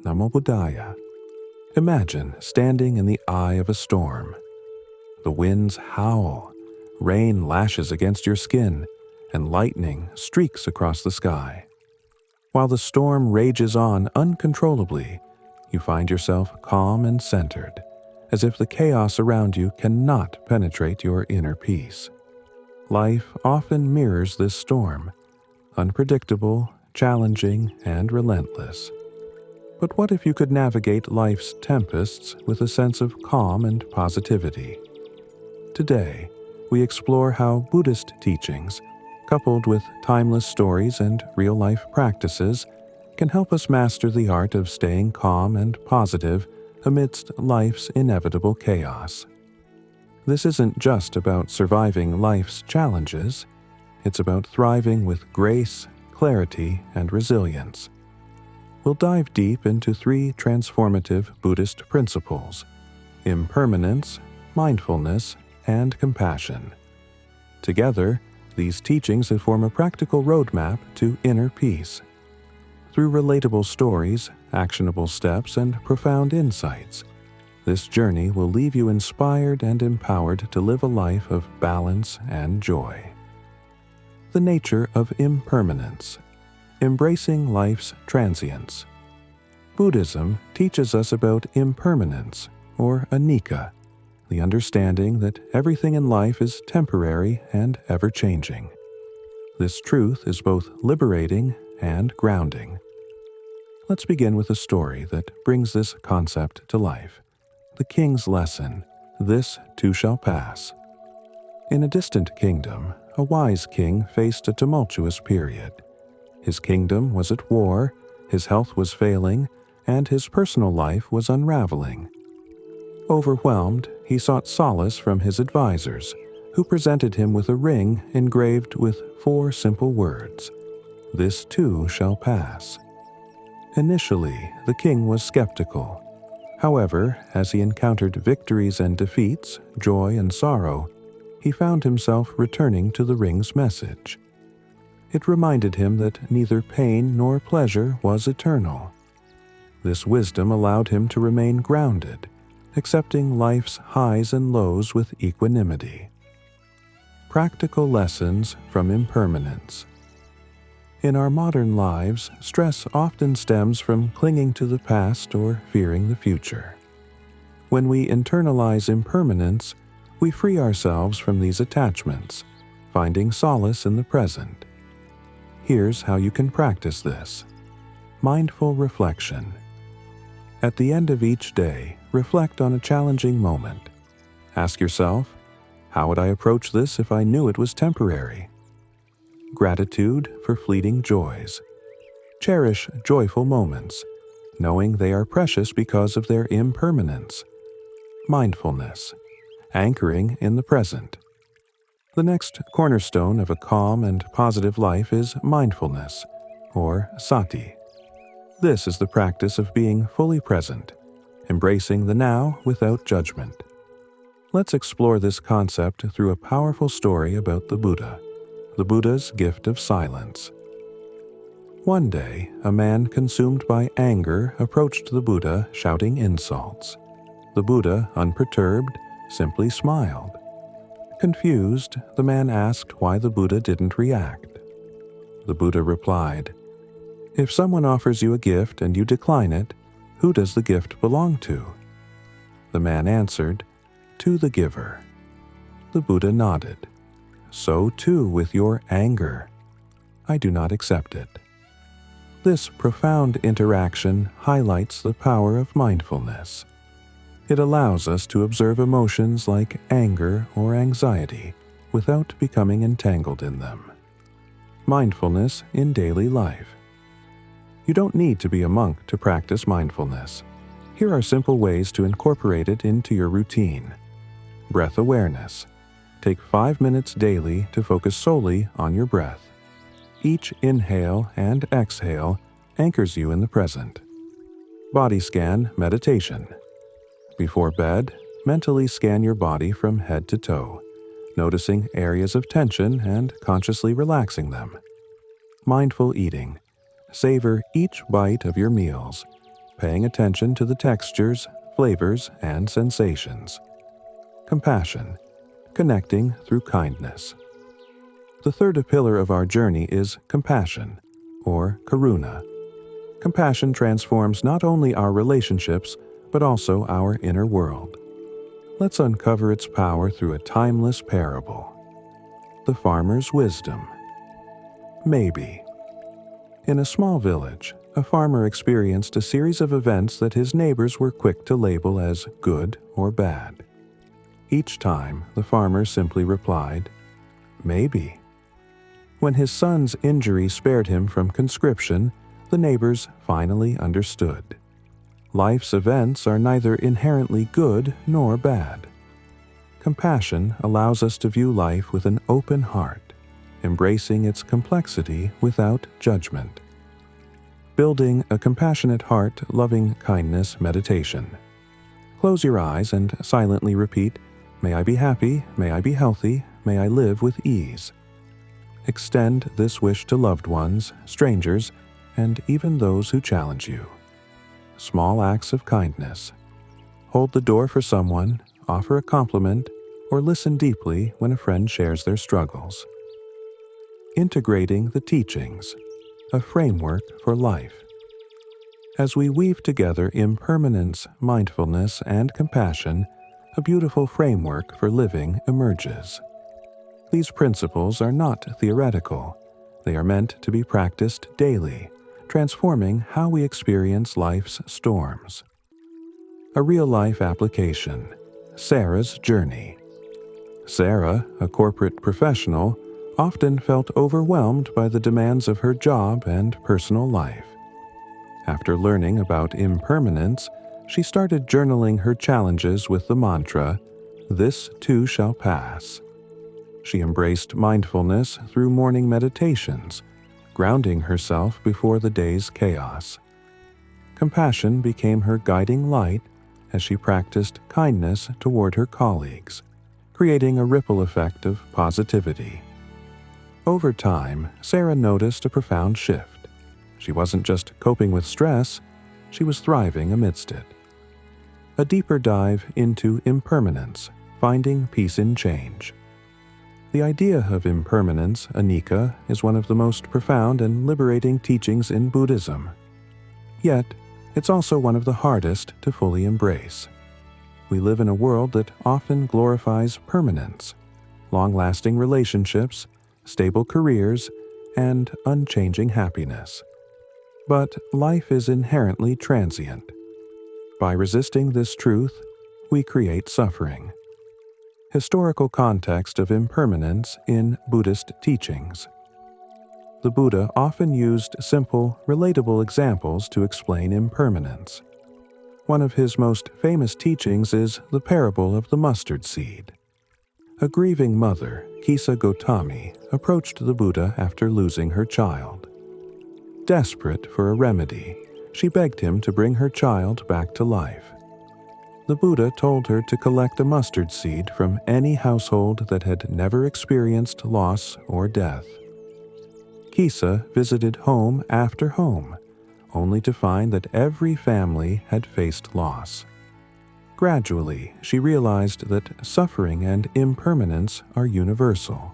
Namo Buddhaya. Imagine standing in the eye of a storm. The winds howl, rain lashes against your skin, and lightning streaks across the sky. While the storm rages on uncontrollably, you find yourself calm and centered, as if the chaos around you cannot penetrate your inner peace. Life often mirrors this storm, unpredictable, challenging, and relentless. But what if you could navigate life's tempests with a sense of calm and positivity? Today, we explore how Buddhist teachings, coupled with timeless stories and real-life practices, can help us master the art of staying calm and positive amidst life's inevitable chaos. This isn't just about surviving life's challenges, it's about thriving with grace, clarity, and resilience. We'll dive deep into 3 transformative Buddhist principles: impermanence, mindfulness, and compassion. Together, these teachings form a practical roadmap to inner peace. Through relatable stories, actionable steps, and profound insights, this journey will leave you inspired and empowered to live a life of balance and joy. The nature of impermanence. Embracing life's transience. Buddhism teaches us about impermanence, or anicca, the understanding that everything in life is temporary and ever-changing. This truth is both liberating and grounding. Let's begin with a story that brings this concept to life. The King's Lesson, This Too Shall Pass. In a distant kingdom, a wise king faced a tumultuous period. His kingdom was at war, his health was failing, and his personal life was unraveling. Overwhelmed, he sought solace from his advisors, who presented him with a ring engraved with 4 simple words: "This too shall pass." Initially, the king was skeptical. However, as he encountered victories and defeats, joy and sorrow, he found himself returning to the ring's message. It reminded him that neither pain nor pleasure was eternal. This wisdom allowed him to remain grounded, accepting life's highs and lows with equanimity. Practical lessons from impermanence. In our modern lives, stress often stems from clinging to the past or fearing the future. When we internalize impermanence, we free ourselves from these attachments, finding solace in the present. Here's how you can practice this. Mindful reflection. At the end of each day, reflect on a challenging moment. Ask yourself, how would I approach this if I knew it was temporary? Gratitude for fleeting joys. Cherish joyful moments, knowing they are precious because of their impermanence. Mindfulness. Anchoring in the present. The next cornerstone of a calm and positive life is mindfulness, or sati. This is the practice of being fully present, embracing the now without judgment. Let's explore this concept through a powerful story about the Buddha's gift of silence. One day, a man consumed by anger approached the Buddha shouting insults. The Buddha, unperturbed, simply smiled. Confused, the man asked why the Buddha didn't react. The Buddha replied, "If someone offers you a gift and you decline it, who does the gift belong to?" The man answered, "To the giver." The Buddha nodded. "So too with your anger. I do not accept it." This profound interaction highlights the power of mindfulness. It allows us to observe emotions like anger or anxiety without becoming entangled in them. Mindfulness in daily life. You don't need to be a monk to practice mindfulness. Here are simple ways to incorporate it into your routine. Breath awareness. Take 5 minutes daily to focus solely on your breath. Each inhale and exhale anchors you in the present. Body scan meditation. Before bed, mentally scan your body from head to toe, noticing areas of tension and consciously relaxing them. Mindful eating. Savor each bite of your meals, paying attention to the textures, flavors, and sensations. Compassion, connecting through kindness. The third pillar of our journey is compassion, or karuna. Compassion transforms not only our relationships, but also our inner world. Let's uncover its power through a timeless parable. The farmer's wisdom. Maybe. In a small village, a farmer experienced a series of events that his neighbors were quick to label as good or bad. Each time, the farmer simply replied, "Maybe." When his son's injury spared him from conscription, the neighbors finally understood. Life's events are neither inherently good nor bad. Compassion allows us to view life with an open heart, embracing its complexity without judgment. Building a compassionate heart, loving kindness meditation. Close your eyes and silently repeat, "May I be happy, may I be healthy, may I live with ease." Extend this wish to loved ones, strangers, and even those who challenge you. Small acts of kindness. Hold the door for someone, offer a compliment, or listen deeply when a friend shares their struggles. Integrating the teachings, a framework for life. As we weave together impermanence, mindfulness, and compassion, a beautiful framework for living emerges. These principles are not theoretical. They are meant to be practiced daily, transforming how we experience life's storms. A real-life application. Sarah's journey. Sarah, a corporate professional, often felt overwhelmed by the demands of her job and personal life. After learning about impermanence, she started journaling her challenges with the mantra, "This too shall pass." She embraced mindfulness through morning meditations, grounding herself before the day's chaos. Compassion became her guiding light as she practiced kindness toward her colleagues, creating a ripple effect of positivity. Over time, Sarah noticed a profound shift. She wasn't just coping with stress, she was thriving amidst it. A deeper dive into impermanence, finding peace in change. The idea of impermanence, anicca, is one of the most profound and liberating teachings in Buddhism. Yet, it's also one of the hardest to fully embrace. We live in a world that often glorifies permanence, long-lasting relationships, stable careers, and unchanging happiness. But life is inherently transient. By resisting this truth, we create suffering. Historical context of impermanence in Buddhist teachings. The Buddha often used simple, relatable examples to explain impermanence. One of his most famous teachings is the parable of the mustard seed. A grieving mother, Kisa Gotami, approached the Buddha after losing her child. Desperate for a remedy, she begged him to bring her child back to life. The Buddha told her to collect a mustard seed from any household that had never experienced loss or death. Kisa visited home after home, only to find that every family had faced loss. Gradually, she realized that suffering and impermanence are universal.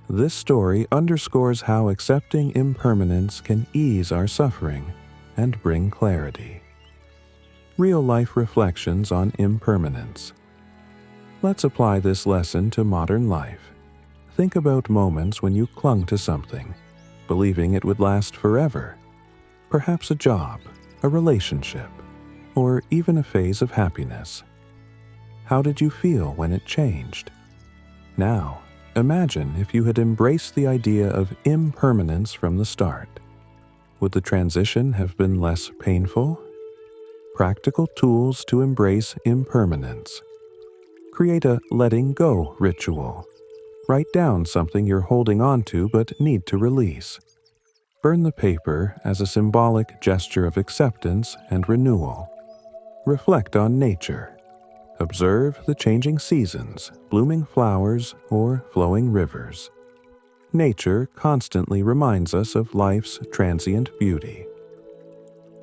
This story underscores how accepting impermanence can ease our suffering and bring clarity. Real-life reflections on impermanence. Let's apply this lesson to modern life. Think about moments when you clung to something, believing it would last forever. Perhaps a job, a relationship, or even a phase of happiness. How did you feel when it changed? Now, imagine if you had embraced the idea of impermanence from the start. Would the transition have been less painful? Practical tools to embrace impermanence. Create a letting go ritual. Write down something you're holding on to but need to release. Burn the paper as a symbolic gesture of acceptance and renewal. Reflect on nature. Observe the changing seasons, blooming flowers, or flowing rivers. Nature constantly reminds us of life's transient beauty.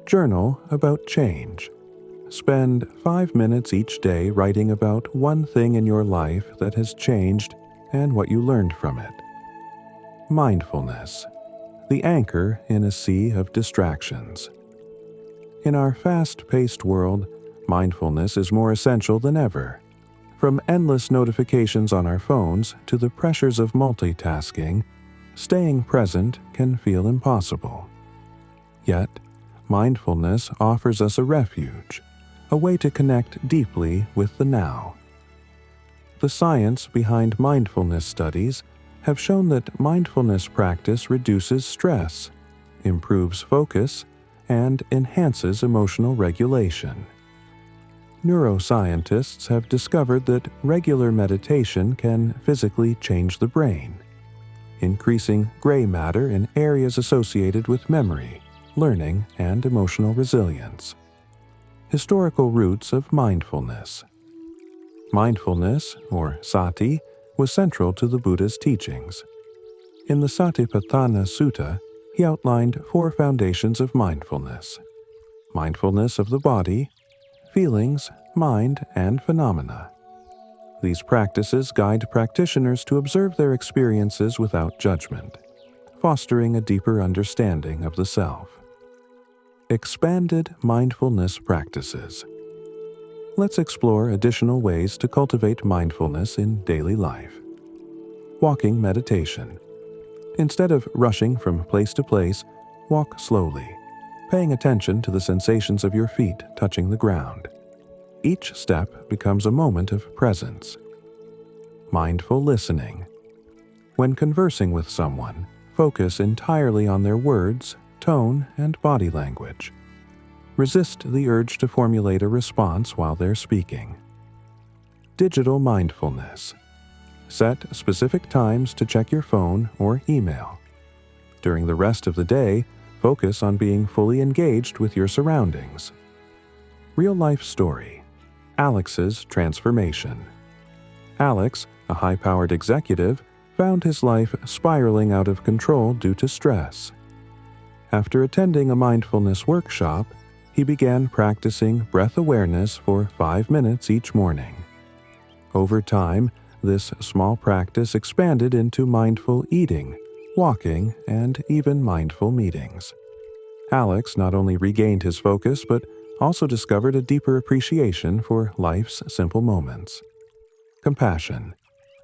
Journal about change. Spend 5 minutes each day writing about one thing in your life that has changed and what you learned from it. Mindfulness, the anchor in a sea of distractions. In our fast-paced world, mindfulness is more essential than ever. From endless notifications on our phones to the pressures of multitasking, staying present can feel impossible. Yet, mindfulness offers us a refuge, a way to connect deeply with the now. The science behind mindfulness studies have shown that mindfulness practice reduces stress, improves focus, and enhances emotional regulation. Neuroscientists have discovered that regular meditation can physically change the brain, increasing gray matter in areas associated with memory, learning, and emotional resilience. Historical roots of mindfulness. Mindfulness, or sati, was central to the Buddha's teachings. In the Satipatthana Sutta, he outlined 4 foundations of mindfulness: mindfulness of the body, feelings, mind, and phenomena. These practices guide practitioners to observe their experiences without judgment, fostering a deeper understanding of the self. Expanded mindfulness practices. Let's explore additional ways to cultivate mindfulness in daily life. Walking meditation. Instead of rushing from place to place, walk slowly, paying attention to the sensations of your feet touching the ground. Each step becomes a moment of presence. Mindful listening. When conversing with someone, focus entirely on their words, tone, and body language. Resist the urge to formulate a response while they're speaking. Digital mindfulness. Set specific times to check your phone or email. During the rest of the day, focus on being fully engaged with your surroundings. Real-life story. Alex's transformation. Alex, a high-powered executive, found his life spiraling out of control due to stress. After attending a mindfulness workshop, he began practicing breath awareness for 5 minutes each morning. Over time, this small practice expanded into mindful eating, walking, and even mindful meetings. Alex not only regained his focus but also discovered a deeper appreciation for life's simple moments. Compassion,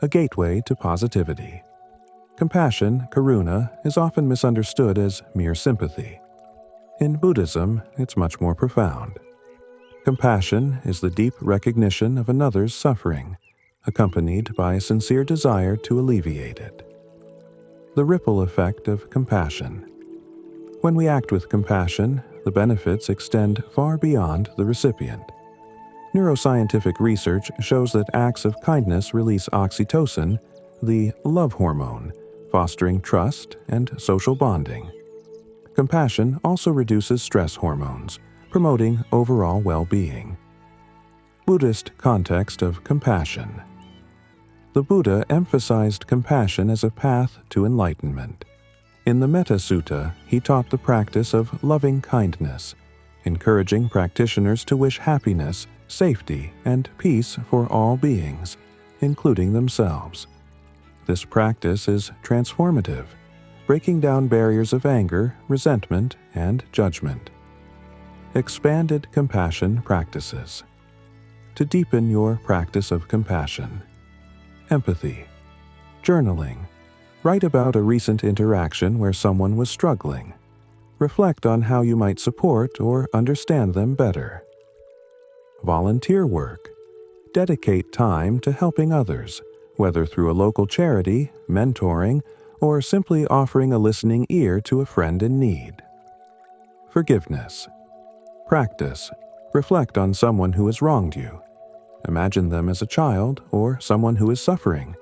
a gateway to positivity. Compassion, karuna, is often misunderstood as mere sympathy. In Buddhism, it's much more profound. Compassion is the deep recognition of another's suffering, accompanied by a sincere desire to alleviate it. The ripple effect of compassion. When we act with compassion, the benefits extend far beyond the recipient. Neuroscientific research shows that acts of kindness release oxytocin, the love hormone, fostering trust and social bonding. Compassion also reduces stress hormones, promoting overall well-being. Buddhist context of compassion. The Buddha emphasized compassion as a path to enlightenment. In the Metta Sutta, he taught the practice of loving kindness, encouraging practitioners to wish happiness, safety, and peace for all beings, including themselves. This practice is transformative, breaking down barriers of anger, resentment, and judgment. Expanded compassion practices. To deepen your practice of compassion. Empathy. Journaling. Write about a recent interaction where someone was struggling. Reflect on how you might support or understand them better. Volunteer work. Dedicate time to helping others, whether through a local charity, mentoring, or simply offering a listening ear to a friend in need. Forgiveness. Practice. Reflect on someone who has wronged you. Imagine them as a child or someone who is suffering.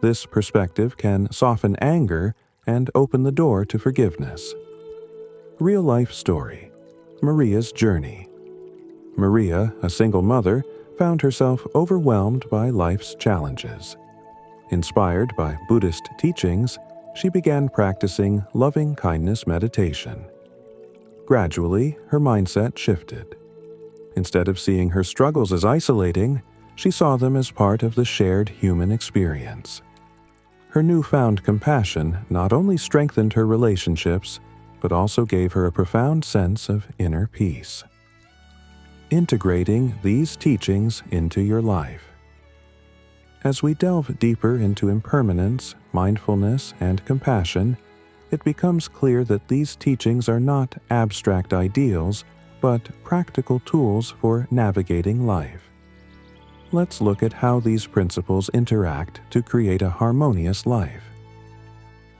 This perspective can soften anger and open the door to forgiveness. Real-life story. Maria's journey. Maria, a single mother, found herself overwhelmed by life's challenges. Inspired by Buddhist teachings, she began practicing loving-kindness meditation. Gradually, her mindset shifted. Instead of seeing her struggles as isolating, she saw them as part of the shared human experience. Her newfound compassion not only strengthened her relationships, but also gave her a profound sense of inner peace. Integrating these teachings into your life. As we delve deeper into impermanence, mindfulness, and compassion, it becomes clear that these teachings are not abstract ideals, but practical tools for navigating life. Let's look at how these principles interact to create a harmonious life.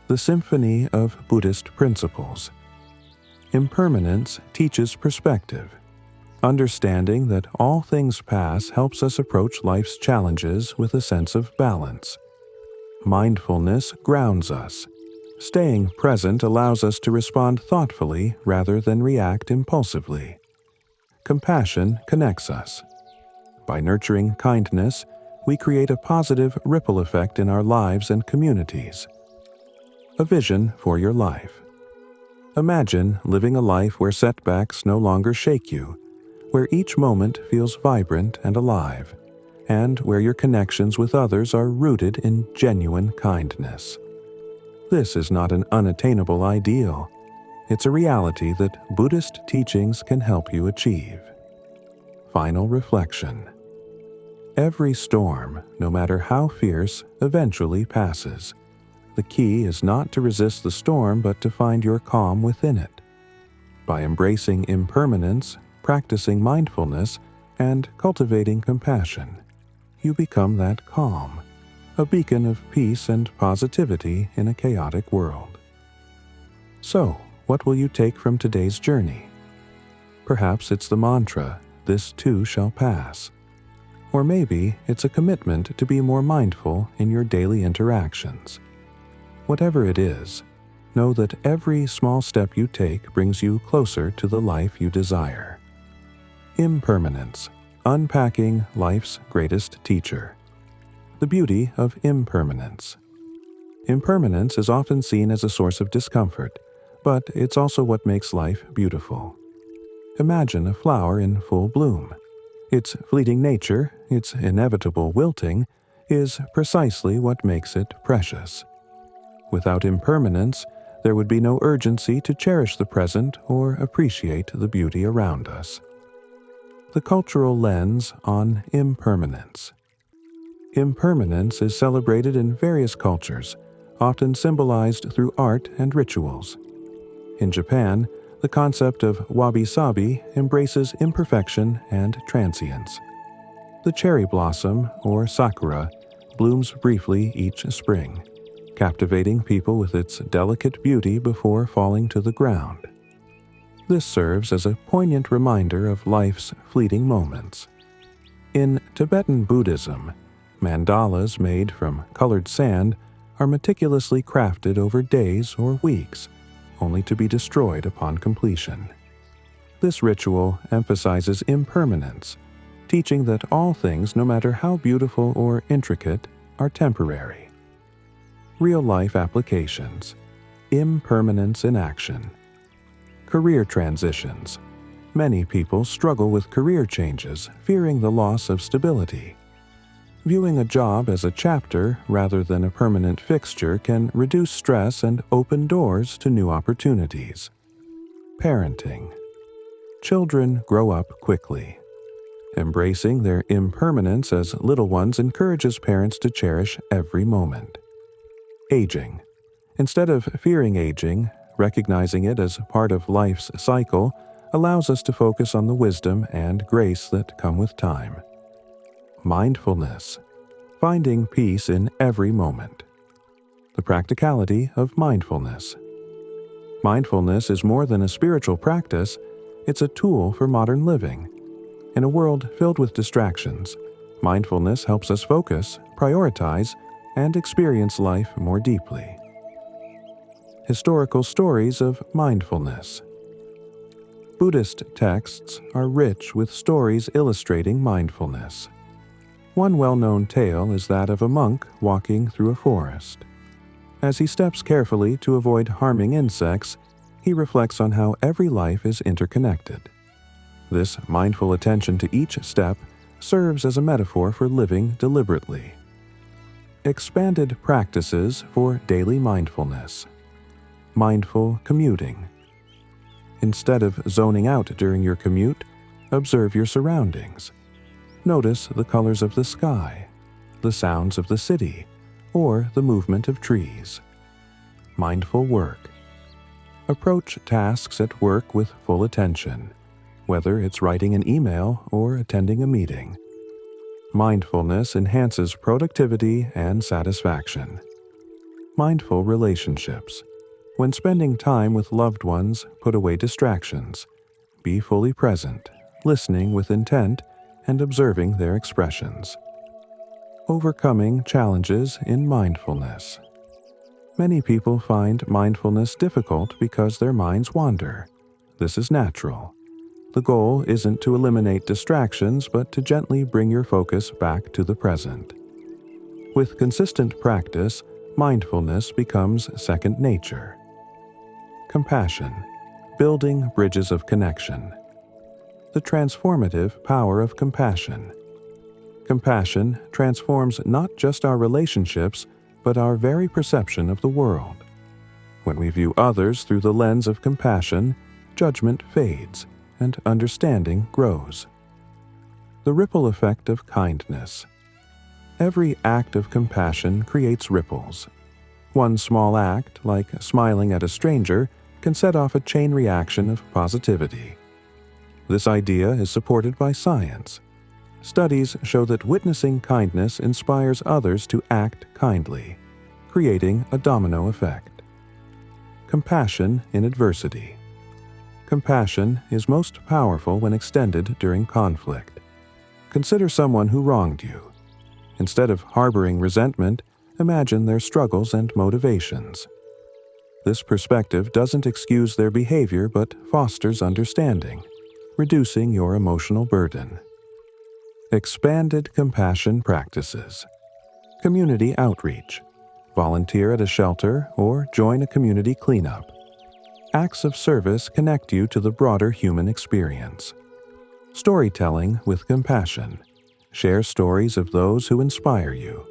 The Symphony of Buddhist Principles. Impermanence teaches perspective. Understanding that all things pass helps us approach life's challenges with a sense of balance. Mindfulness grounds us. Staying present allows us to respond thoughtfully rather than react impulsively. Compassion connects us. By nurturing kindness, we create a positive ripple effect in our lives and communities. A vision for your life. Imagine living a life where setbacks no longer shake you, where each moment feels vibrant and alive, and where your connections with others are rooted in genuine kindness. This is not an unattainable ideal. It's a reality that Buddhist teachings can help you achieve. Final reflection. Every storm, no matter how fierce, eventually passes. The key is not to resist the storm, but to find your calm within it. By embracing impermanence, practicing mindfulness, and cultivating compassion, you become that calm, a beacon of peace and positivity in a chaotic world. So, what will you take from today's journey? Perhaps it's the mantra, "This too shall pass." Or maybe it's a commitment to be more mindful in your daily interactions. Whatever it is, know that every small step you take brings you closer to the life you desire. Impermanence, unpacking life's greatest teacher. The beauty of impermanence. Impermanence is often seen as a source of discomfort, but it's also what makes life beautiful. Imagine a flower in full bloom. Its fleeting nature, its inevitable wilting, is precisely what makes it precious. Without impermanence, there would be no urgency to cherish the present or appreciate the beauty around us. The cultural lens on impermanence. Impermanence is celebrated in various cultures, often symbolized through art and rituals. In Japan, the concept of wabi-sabi embraces imperfection and transience. The cherry blossom, or sakura, blooms briefly each spring, captivating people with its delicate beauty before falling to the ground. This serves as a poignant reminder of life's fleeting moments. In Tibetan Buddhism, mandalas made from colored sand are meticulously crafted over days or weeks, only to be destroyed upon completion. This ritual emphasizes impermanence, teaching that all things, no matter how beautiful or intricate, are temporary. Real-life applications. Impermanence in action. Career transitions. Many people struggle with career changes, fearing the loss of stability. Viewing a job as a chapter rather than a permanent fixture can reduce stress and open doors to new opportunities. Parenting. Children grow up quickly. Embracing their impermanence as little ones encourages parents to cherish every moment. Aging. Instead of fearing aging, recognizing it as part of life's cycle allows us to focus on the wisdom and grace that come with time. Mindfulness. Finding peace in every moment. The practicality of mindfulness. Mindfulness is more than a spiritual practice, it's a tool for modern living. In a world filled with distractions, mindfulness helps us focus, prioritize, and experience life more deeply. Historical stories of mindfulness. Buddhist texts are rich with stories illustrating mindfulness. One well-known tale is that of a monk walking through a forest. As he steps carefully to avoid harming insects, he reflects on how every life is interconnected. This mindful attention to each step serves as a metaphor for living deliberately. Expanded practices for daily mindfulness. Mindful commuting. Instead of zoning out during your commute, observe your surroundings. Notice the colors of the sky, the sounds of the city, or the movement of trees. Mindful work. Approach tasks at work with full attention, whether it's writing an email or attending a meeting. Mindfulness enhances productivity and satisfaction. Mindful relationships. When spending time with loved ones, put away distractions. Be fully present, listening with intent, and observing their expressions. Overcoming challenges in mindfulness. Many people find mindfulness difficult because their minds wander. This is natural. The goal isn't to eliminate distractions, but to gently bring your focus back to the present. With consistent practice, mindfulness becomes second nature. Compassion. Building bridges of connection. The transformative power of compassion. Compassion transforms not just our relationships, but our very perception of the world. When we view others through the lens of compassion, judgment fades and understanding grows. The ripple effect of kindness. Every act of compassion creates ripples. One small act, like smiling at a stranger, can set off a chain reaction of positivity. This idea is supported by science. Studies show that witnessing kindness inspires others to act kindly, creating a domino effect. Compassion in adversity. Compassion is most powerful when extended during conflict. Consider someone who wronged you. Instead of harboring resentment, imagine their struggles and motivations. This perspective doesn't excuse their behavior but fosters understanding, reducing your emotional burden. Expanded compassion practices. Community outreach. Volunteer at a shelter or join a community cleanup. Acts of service connect you to the broader human experience. Storytelling with compassion. Share stories of those who inspire you.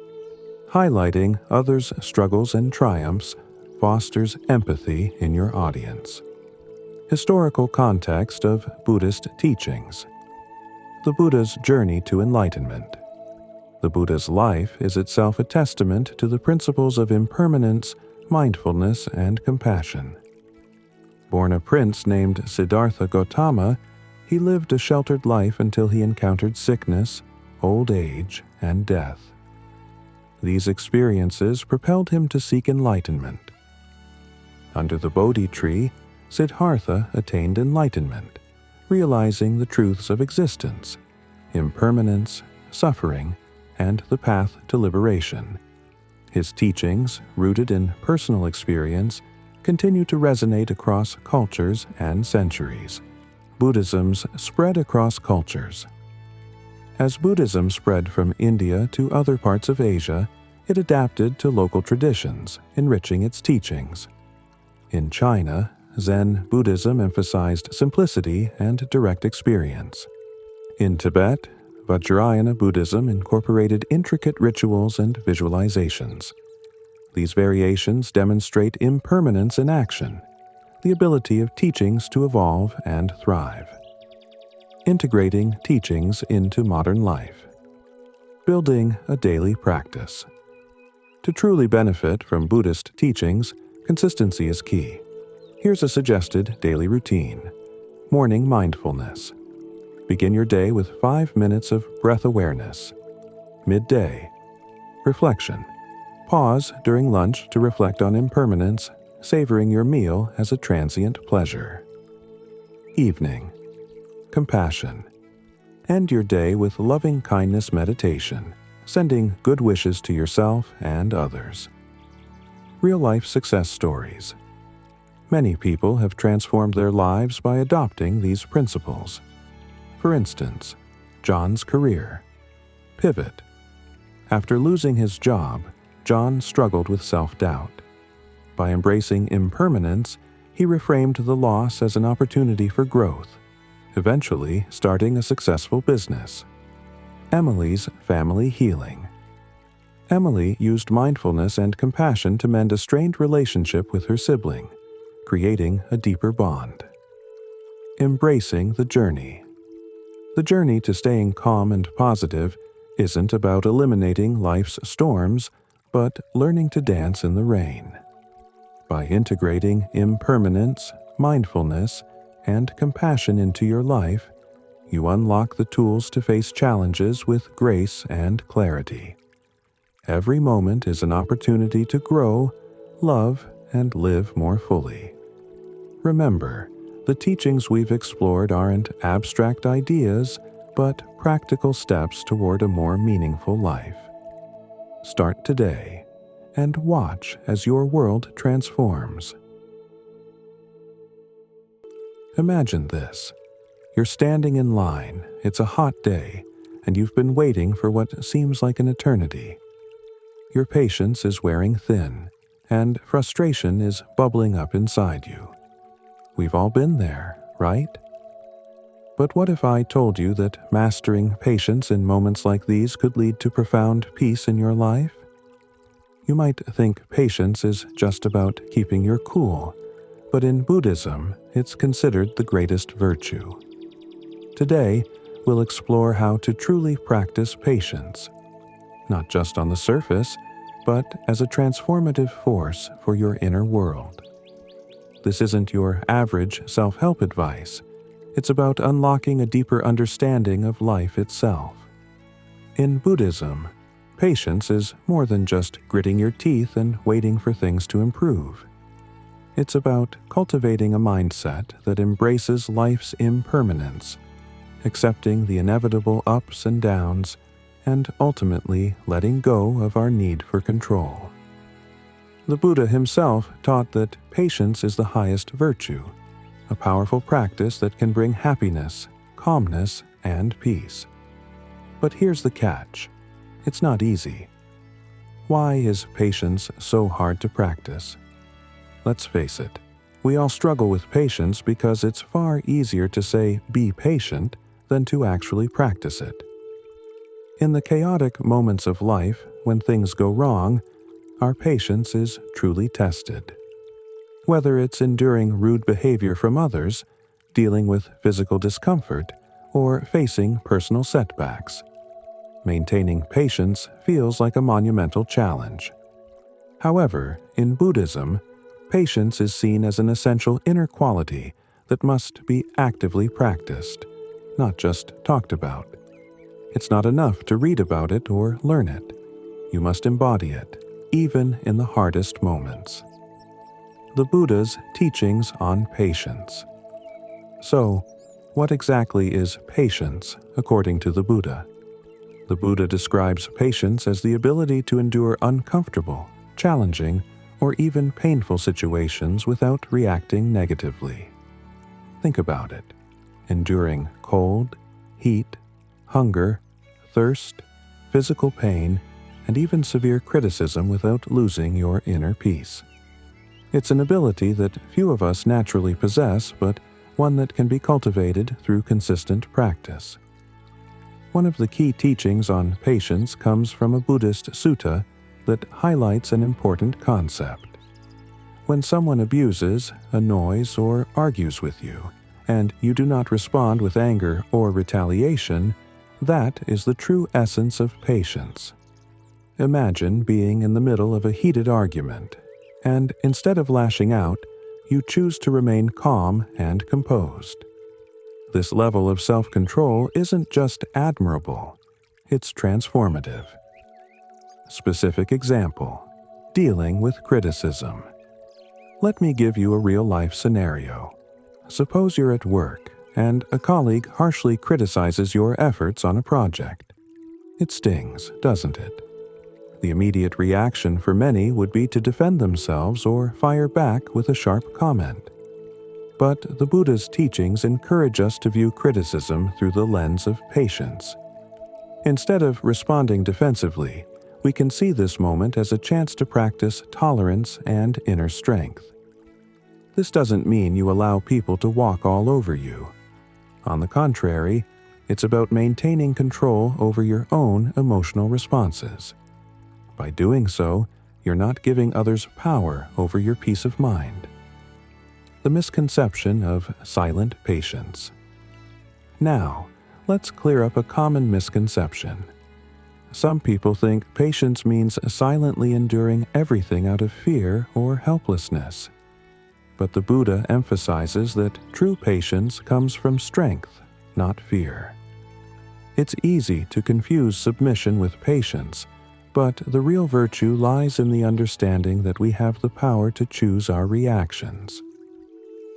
Highlighting others' struggles and triumphs fosters empathy in your audience. Historical context of Buddhist teachings. The Buddha's journey to enlightenment. The Buddha's life is itself a testament to the principles of impermanence, mindfulness, and compassion. Born a prince named Siddhartha Gautama, he lived a sheltered life until he encountered sickness, old age, and death. These experiences propelled him to seek enlightenment. Under the Bodhi tree, Siddhartha attained enlightenment, realizing the truths of existence, impermanence, suffering, and the path to liberation. His teachings, rooted in personal experience, continue to resonate across cultures and centuries. Buddhism's spread across cultures. As Buddhism spread from India to other parts of Asia, it adapted to local traditions, enriching its teachings. In China, Zen Buddhism emphasized simplicity and direct experience. In Tibet, Vajrayana Buddhism incorporated intricate rituals and visualizations. These variations demonstrate impermanence in action, the ability of teachings to evolve and thrive. Integrating teachings into modern life. Building a daily practice. To truly benefit from Buddhist teachings, consistency is key. Here's a suggested daily routine. Morning mindfulness. Begin your day with 5 minutes of breath awareness. Midday. Reflection. Pause during lunch to reflect on impermanence, savoring your meal as a transient pleasure. Evening. Compassion. End your day with loving kindness meditation, sending good wishes to yourself and others. Real-life success stories. Many people have transformed their lives by adopting these principles. For instance, John's career. Pivot. After losing his job, John struggled with self-doubt. By embracing impermanence, he reframed the loss as an opportunity for growth, eventually starting a successful business. Emily's family healing. Emily used mindfulness and compassion to mend a strained relationship with her sibling, creating a deeper bond. Embracing the journey. The journey to staying calm and positive isn't about eliminating life's storms, but learning to dance in the rain. By integrating impermanence, mindfulness, and compassion into your life, you unlock the tools to face challenges with grace and clarity. Every moment is an opportunity to grow, love, and live more fully. Remember, the teachings we've explored aren't abstract ideas, but practical steps toward a more meaningful life. Start today, and watch as your world transforms. Imagine this. You're standing in line, it's a hot day, and you've been waiting for what seems like an eternity. Your patience is wearing thin, and frustration is bubbling up inside you. We've all been there, right? But what if I told you that mastering patience in moments like these could lead to profound peace in your life? You might think patience is just about keeping your cool, but in Buddhism, it's considered the greatest virtue. Today, we'll explore how to truly practice patience, not just on the surface, but as a transformative force for your inner world. This isn't your average self-help advice. It's about unlocking a deeper understanding of life itself. In Buddhism, patience is more than just gritting your teeth and waiting for things to improve. It's about cultivating a mindset that embraces life's impermanence, accepting the inevitable ups and downs, and ultimately letting go of our need for control. The Buddha himself taught that patience is the highest virtue, a powerful practice that can bring happiness, calmness, and peace. But here's the catch. It's not easy. Why is patience so hard to practice? Let's face it, we all struggle with patience because it's far easier to say be patient than to actually practice it. In the chaotic moments of life, when things go wrong, our patience is truly tested. Whether it's enduring rude behavior from others, dealing with physical discomfort, or facing personal setbacks, maintaining patience feels like a monumental challenge. However, in Buddhism, patience is seen as an essential inner quality that must be actively practiced, not just talked about. It's not enough to read about it or learn it. You must embody it, even in the hardest moments. The Buddha's teachings on patience. So, what exactly is patience, according to the Buddha? The Buddha describes patience as the ability to endure uncomfortable, challenging, or even painful situations without reacting negatively. Think about it. Enduring cold, heat, hunger, thirst, physical pain, and even severe criticism without losing your inner peace. It's an ability that few of us naturally possess, but one that can be cultivated through consistent practice. One of the key teachings on patience comes from a Buddhist sutta that highlights an important concept. When someone abuses, annoys, or argues with you, and you do not respond with anger or retaliation, that is the true essence of patience. Imagine being in the middle of a heated argument, and instead of lashing out, you choose to remain calm and composed. This level of self-control isn't just admirable, it's transformative. Specific example: dealing with criticism. Let me give you a real-life scenario. Suppose you're at work, and a colleague harshly criticizes your efforts on a project. It stings, doesn't it? The immediate reaction for many would be to defend themselves or fire back with a sharp comment. But the Buddha's teachings encourage us to view criticism through the lens of patience. Instead of responding defensively, we can see this moment as a chance to practice tolerance and inner strength. This doesn't mean you allow people to walk all over you. On the contrary, it's about maintaining control over your own emotional responses. By doing so, you're not giving others power over your peace of mind. The misconception of silent patience. Now, let's clear up a common misconception. Some people think patience means silently enduring everything out of fear or helplessness. But the Buddha emphasizes that true patience comes from strength, not fear. It's easy to confuse submission with patience, but the real virtue lies in the understanding that we have the power to choose our reactions.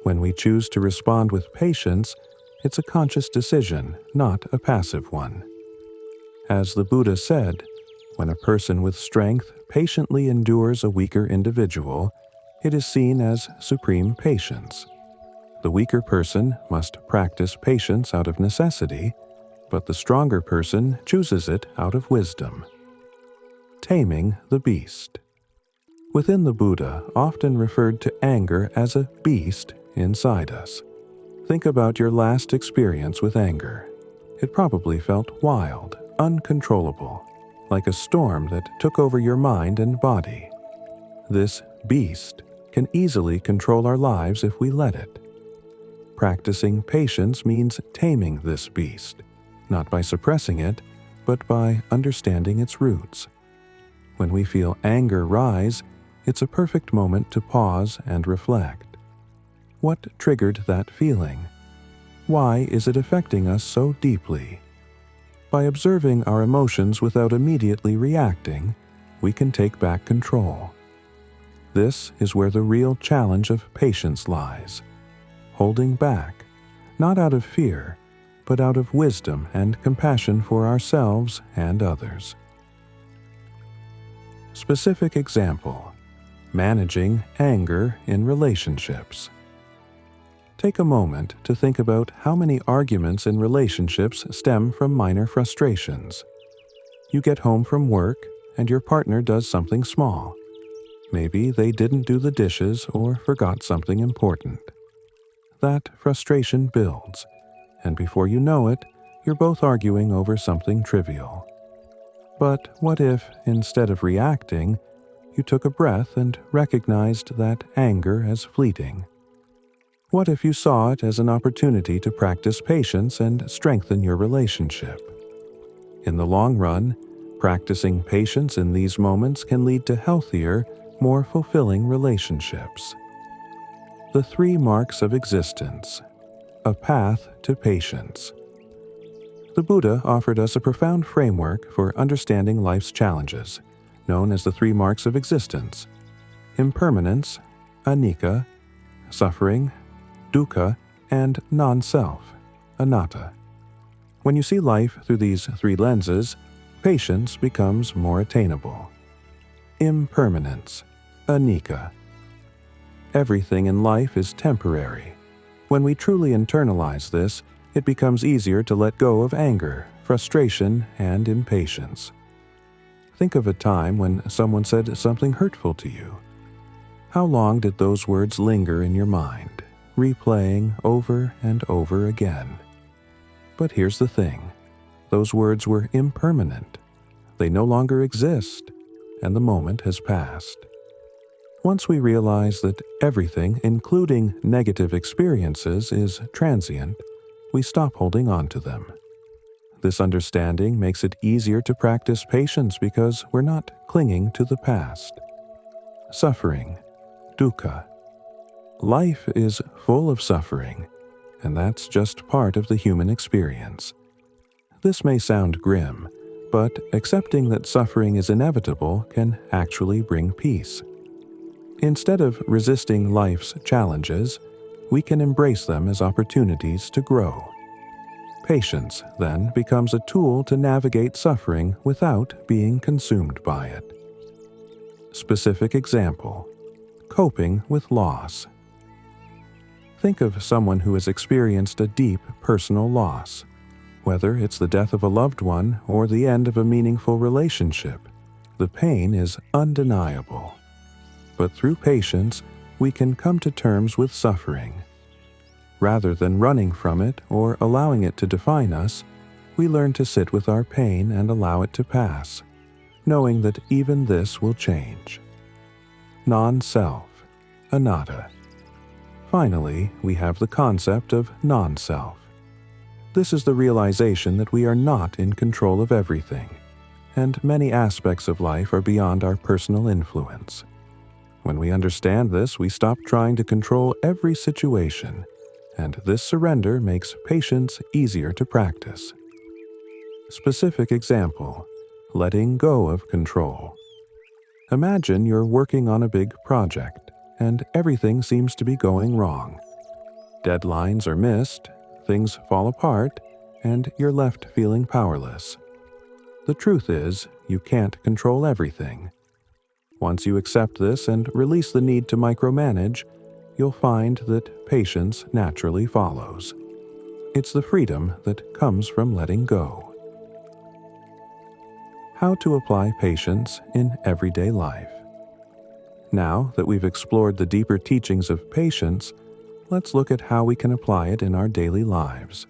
When we choose to respond with patience, it's a conscious decision, not a passive one. As the Buddha said, when a person with strength patiently endures a weaker individual, it is seen as supreme patience. The weaker person must practice patience out of necessity, but the stronger person chooses it out of wisdom. Taming the beast. Within the Buddha often referred to anger as a beast inside us. Think about your last experience with anger. It probably felt wild, uncontrollable, like a storm that took over your mind and body. This beast can easily control our lives if we let it. Practicing patience means taming this beast, not by suppressing it, but by understanding its roots. When we feel anger rise, it's a perfect moment to pause and reflect. What triggered that feeling? Why is it affecting us so deeply? By observing our emotions without immediately reacting, we can take back control. This is where the real challenge of patience lies. Holding back, not out of fear, but out of wisdom and compassion for ourselves and others. Specific example: managing anger in relationships. Take a moment to think about how many arguments in relationships stem from minor frustrations. You get home from work and your partner does something small. Maybe they didn't do the dishes or forgot something important. That frustration builds, and before you know it, you're both arguing over something trivial. But what if, instead of reacting, you took a breath and recognized that anger as fleeting? What if you saw it as an opportunity to practice patience and strengthen your relationship? In the long run, practicing patience in these moments can lead to healthier, more fulfilling relationships. The 3 marks of existence. A path to patience. The Buddha offered us a profound framework for understanding life's challenges, known as the 3 marks of existence: impermanence, anicca, suffering, dukkha, and non-self, anatta. When you see life through these 3 lenses, patience becomes more attainable. Impermanence, anicca. Everything in life is temporary. When we truly internalize this, it becomes easier to let go of anger, frustration, and impatience. Think of a time when someone said something hurtful to you. How long did those words linger in your mind, replaying over and over again? But here's the thing: those words were impermanent. They no longer exist, and the moment has passed. Once we realize that everything, including negative experiences, is transient, we stop holding on to them. This understanding makes it easier to practice patience because we're not clinging to the past. Suffering, dukkha. Life is full of suffering, and that's just part of the human experience. This may sound grim, but accepting that suffering is inevitable can actually bring peace. Instead of resisting life's challenges, we can embrace them as opportunities to grow. Patience, then, becomes a tool to navigate suffering without being consumed by it. Specific example: coping with loss. Think of someone who has experienced a deep personal loss. Whether it's the death of a loved one or the end of a meaningful relationship, the pain is undeniable. But through patience, we can come to terms with suffering. Rather than running from it or allowing it to define us, we learn to sit with our pain and allow it to pass, knowing that even this will change. Non-self, anatta. Finally, we have the concept of non-self. This is the realization that we are not in control of everything, and many aspects of life are beyond our personal influence. When we understand this, we stop trying to control every situation, and this surrender makes patience easier to practice. Specific example: letting go of control. Imagine you're working on a big project, and everything seems to be going wrong. Deadlines are missed, things fall apart, and you're left feeling powerless. The truth is, you can't control everything. Once you accept this and release the need to micromanage, you'll find that patience naturally follows. It's the freedom that comes from letting go. How to apply patience in everyday life. Now that we've explored the deeper teachings of patience, let's look at how we can apply it in our daily lives.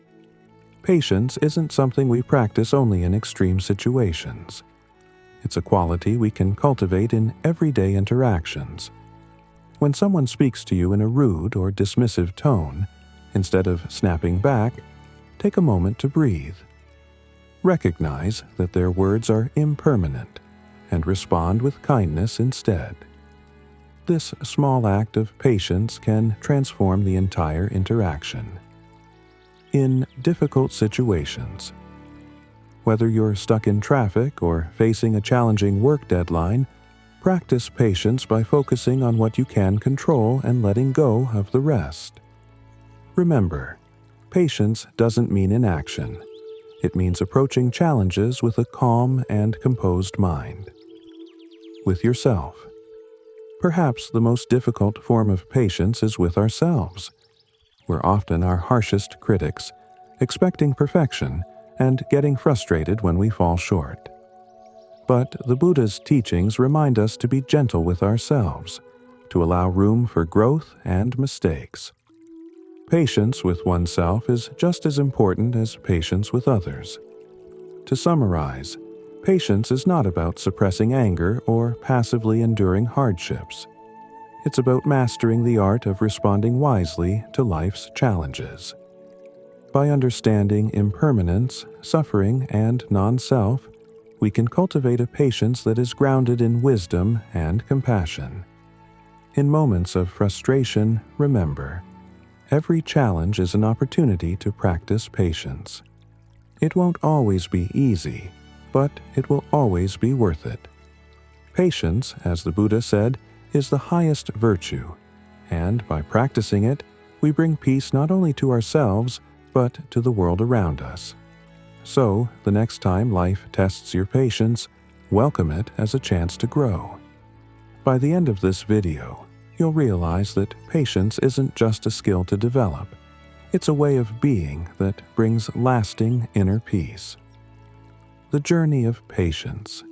Patience isn't something we practice only in extreme situations. It's a quality we can cultivate in everyday interactions. When someone speaks to you in a rude or dismissive tone, instead of snapping back, take a moment to breathe. Recognize that their words are impermanent and respond with kindness instead. This small act of patience can transform the entire interaction. In difficult situations, whether you're stuck in traffic or facing a challenging work deadline, practice patience by focusing on what you can control and letting go of the rest. Remember, patience doesn't mean inaction. It means approaching challenges with a calm and composed mind. With yourself. Perhaps the most difficult form of patience is with ourselves. We're often our harshest critics, expecting perfection and getting frustrated when we fall short. But the Buddha's teachings remind us to be gentle with ourselves, to allow room for growth and mistakes. Patience with oneself is just as important as patience with others. To summarize, patience is not about suppressing anger or passively enduring hardships. It's about mastering the art of responding wisely to life's challenges. By understanding impermanence, suffering, and non-self, we can cultivate a patience that is grounded in wisdom and compassion. In moments of frustration, remember, every challenge is an opportunity to practice patience. It won't always be easy, but it will always be worth it. Patience, as the Buddha said, is the highest virtue, and by practicing it, we bring peace not only to ourselves, but to the world around us. So, the next time life tests your patience, welcome it as a chance to grow. By the end of this video, you'll realize that patience isn't just a skill to develop. It's a way of being that brings lasting inner peace. The journey of patience.